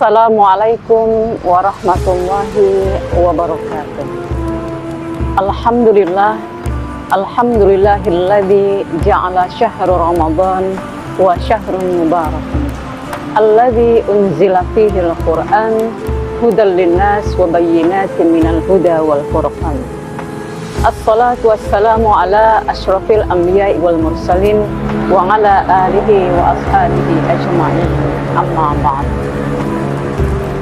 Assalamualaikum warahmatullahi wabarakatuh. Alhamdulillahilladzi ja'ala syahra Ramadan wa syahrun mubarak alladzi unzila fihi al-Qur'an hudal linnas wa bayyinatin minal huda wal furqan. Assalatu wassalamu ala asyrafil anbiya'i wal mursalin wa ala alihi wa ashabihi ajma'in. Amma ba'd.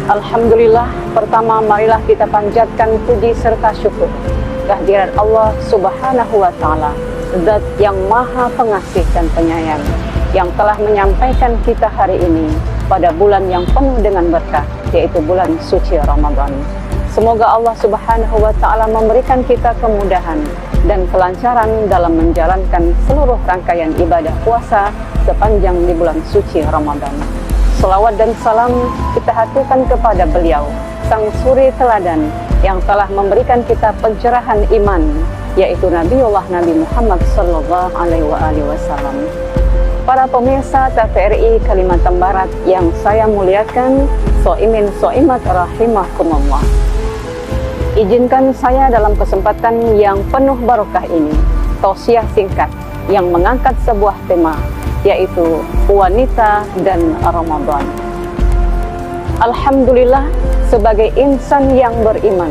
Alhamdulillah, pertama marilah kita panjatkan puji serta syukur kehadirat Allah Subhanahu wa Ta'ala, Zat yang Maha Pengasih dan Penyayang, yang telah menyampaikan kita hari ini pada bulan yang penuh dengan berkah, yaitu bulan suci Ramadan. Semoga Allah Subhanahu wa Ta'ala memberikan kita kemudahan dan kelancaran dalam menjalankan seluruh rangkaian ibadah puasa sepanjang di bulan suci Ramadan. Selawat dan salam kita haturkan kepada beliau, sang suri teladan yang telah memberikan kita pencerahan iman, yaitu Nabi Muhammad sallallahu alaihi wasallam. Para pemirsa TVRI Kalimantan Barat yang saya muliakan, soimin soimat rahimakumullah. Izinkan saya dalam kesempatan yang penuh barokah ini, tausiah singkat yang mengangkat sebuah tema, yaitu wanita dan Ramadan. Alhamdulillah, sebagai insan yang beriman,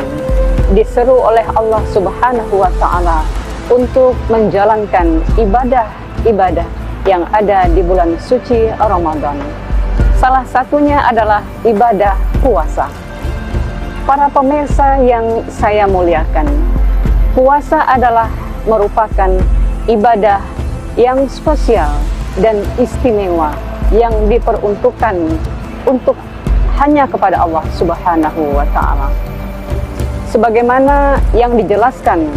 diseru oleh Allah Subhanahu wa Ta'ala untuk menjalankan ibadah-ibadah yang ada di bulan suci Ramadan. Salah satunya adalah ibadah puasa. Para pemirsa yang saya muliakan, puasa adalah merupakan ibadah yang spesial dan istimewa yang diperuntukkan untuk hanya kepada Allah Subhanahu wa Ta'ala. Sebagaimana yang dijelaskan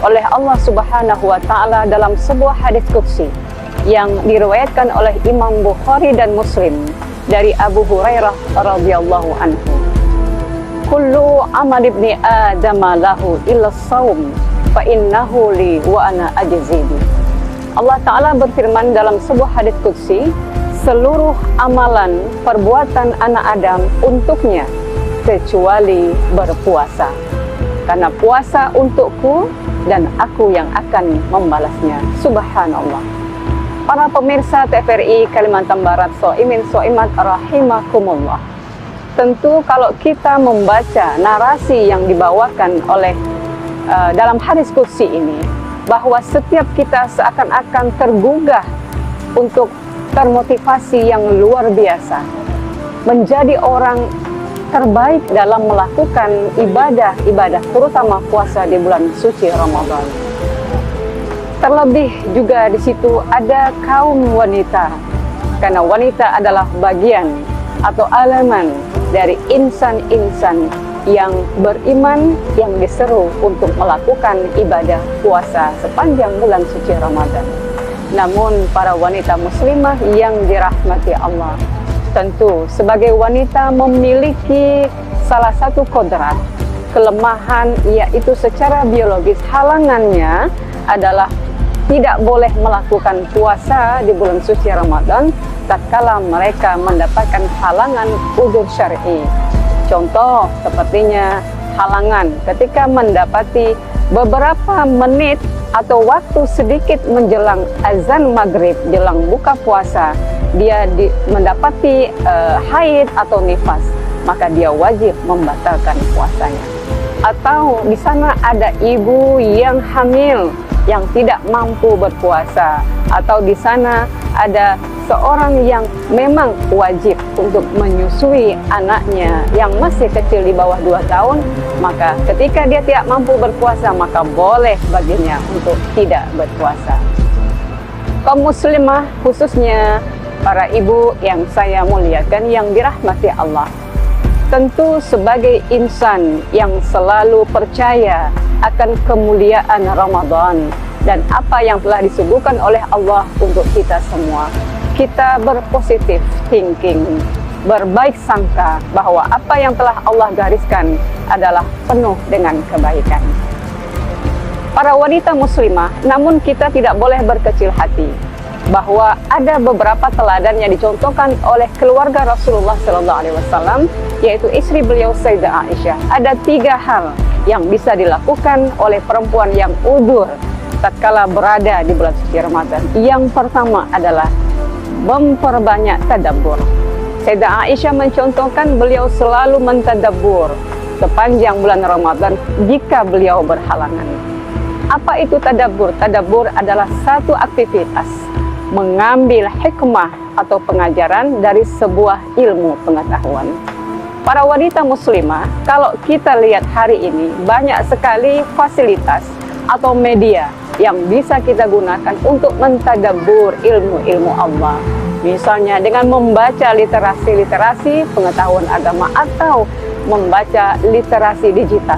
oleh Allah Subhanahu wa Ta'ala dalam sebuah hadis qudsi yang diriwayatkan oleh Imam Bukhari dan Muslim dari Abu Hurairah radhiyallahu anhu. Kullu amal ibni Adam lahu illa shaum fa innahu li wa ana ajzibi. Allah Ta'ala berfirman dalam sebuah hadis qudsi, seluruh amalan perbuatan anak Adam untuknya kecuali berpuasa, karena puasa untukku dan aku yang akan membalasnya. Subhanallah. Para pemirsa TVRI Kalimantan Barat, soimin soimat rahimakumullah. Tentu kalau kita membaca narasi yang dibawakan oleh dalam hadis qudsi ini, bahwa setiap kita seakan-akan tergugah untuk termotivasi yang luar biasa, menjadi orang terbaik dalam melakukan ibadah-ibadah, terutama puasa di bulan suci Ramadan. Terlebih juga di situ ada kaum wanita, karena wanita adalah bagian atau elemen dari insan-insan yang beriman, yang diseru untuk melakukan ibadah puasa sepanjang bulan suci Ramadan. Namun para wanita muslimah yang dirahmati Allah, tentu sebagai wanita memiliki salah satu kodrat, kelemahan, yaitu secara biologis halangannya adalah tidak boleh melakukan puasa di bulan suci Ramadan tatkala mereka mendapatkan halangan udzur syar'i. Contoh sepertinya halangan ketika mendapati beberapa menit atau waktu sedikit menjelang azan maghrib, jelang buka puasa, dia mendapati haid atau nifas, maka dia wajib membatalkan puasanya. Atau di sana ada ibu yang hamil yang tidak mampu berpuasa, atau di sana ada seorang yang memang wajib untuk menyusui anaknya yang masih kecil di bawah 2 tahun, maka ketika dia tidak mampu berpuasa, maka boleh baginya untuk tidak berpuasa. Kaum muslimah, khususnya para ibu yang saya muliakan, yang dirahmati Allah, tentu sebagai insan yang selalu percaya akan kemuliaan Ramadan dan apa yang telah disuguhkan oleh Allah untuk kita semua, kita berpositif thinking, berbaik sangka bahwa apa yang telah Allah gariskan adalah penuh dengan kebaikan. Para wanita muslimah, namun kita tidak boleh berkecil hati. bahwa ada beberapa teladan yang dicontohkan oleh keluarga Rasulullah SAW, yaitu istri beliau Sayyidah Aisyah. Ada 3 hal yang bisa dilakukan oleh perempuan yang udzur tatkala berada di bulan suci Ramadan. Yang pertama adalah memperbanyak tadabbur. Sayyidah Aisyah mencontohkan beliau selalu mentadabbur sepanjang bulan Ramadan jika beliau berhalangan. Apa itu tadabbur? Tadabbur adalah satu aktivitas mengambil hikmah atau pengajaran dari sebuah ilmu pengetahuan. Para wanita muslimah, kalau kita lihat hari ini, banyak sekali fasilitas atau media yang bisa kita gunakan untuk mentadabbur ilmu-ilmu Allah. Misalnya dengan membaca literasi pengetahuan agama atau membaca literasi digital.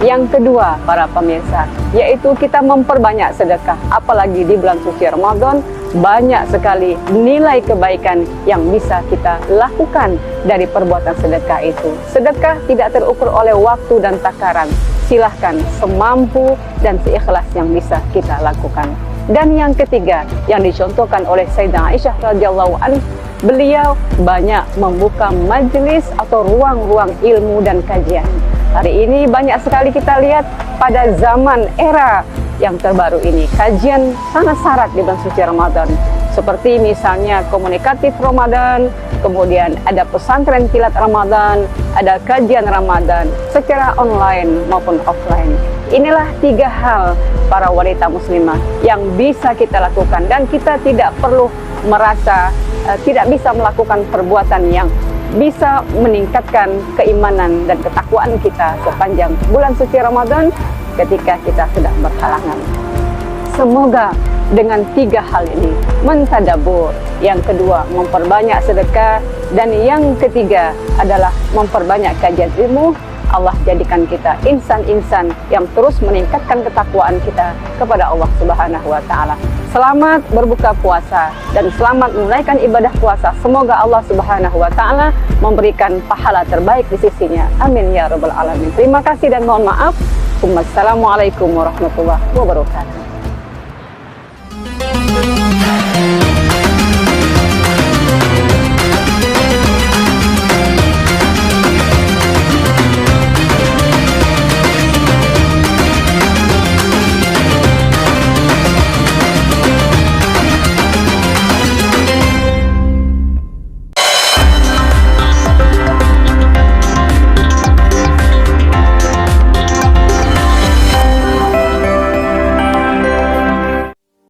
Yang kedua, para pemirsa, yaitu kita memperbanyak sedekah. Apalagi di bulan suci Ramadan, banyak sekali nilai kebaikan yang bisa kita lakukan dari perbuatan sedekah itu. Sedekah tidak terukur oleh waktu dan takaran. Silahkan semampu dan seikhlas yang bisa kita lakukan. Dan yang ketiga, yang dicontohkan oleh Sayyidah Aisyah radhiyallahu anha, beliau banyak membuka majelis atau ruang-ruang ilmu dan kajian. Hari ini banyak sekali kita lihat pada zaman era yang terbaru ini, kajian sangat syarat di bulan suci Ramadan. Seperti misalnya komunikatif Ramadan, kemudian ada pesantren kilat Ramadan, ada kajian Ramadan secara online maupun offline. Inilah 3 hal para wanita muslimah yang bisa kita lakukan, dan kita tidak perlu merasa tidak bisa melakukan perbuatan yang bisa meningkatkan keimanan dan ketakwaan kita sepanjang bulan suci Ramadan ketika kita sedang berhalangan. Semoga dengan 3 hal ini, mentadabbur, yang kedua memperbanyak sedekah, dan yang ketiga adalah memperbanyak kajian ilmu, Allah jadikan kita insan-insan yang terus meningkatkan ketakwaan kita kepada Allah Subhanahu wa Ta'ala. Selamat berbuka puasa dan selamat menunaikan ibadah puasa. Semoga Allah Subhanahu wa Ta'ala memberikan pahala terbaik di sisinya. Amin ya rabbal alamin. Terima kasih dan mohon maaf. Wassalamualaikum warahmatullahi wabarakatuh.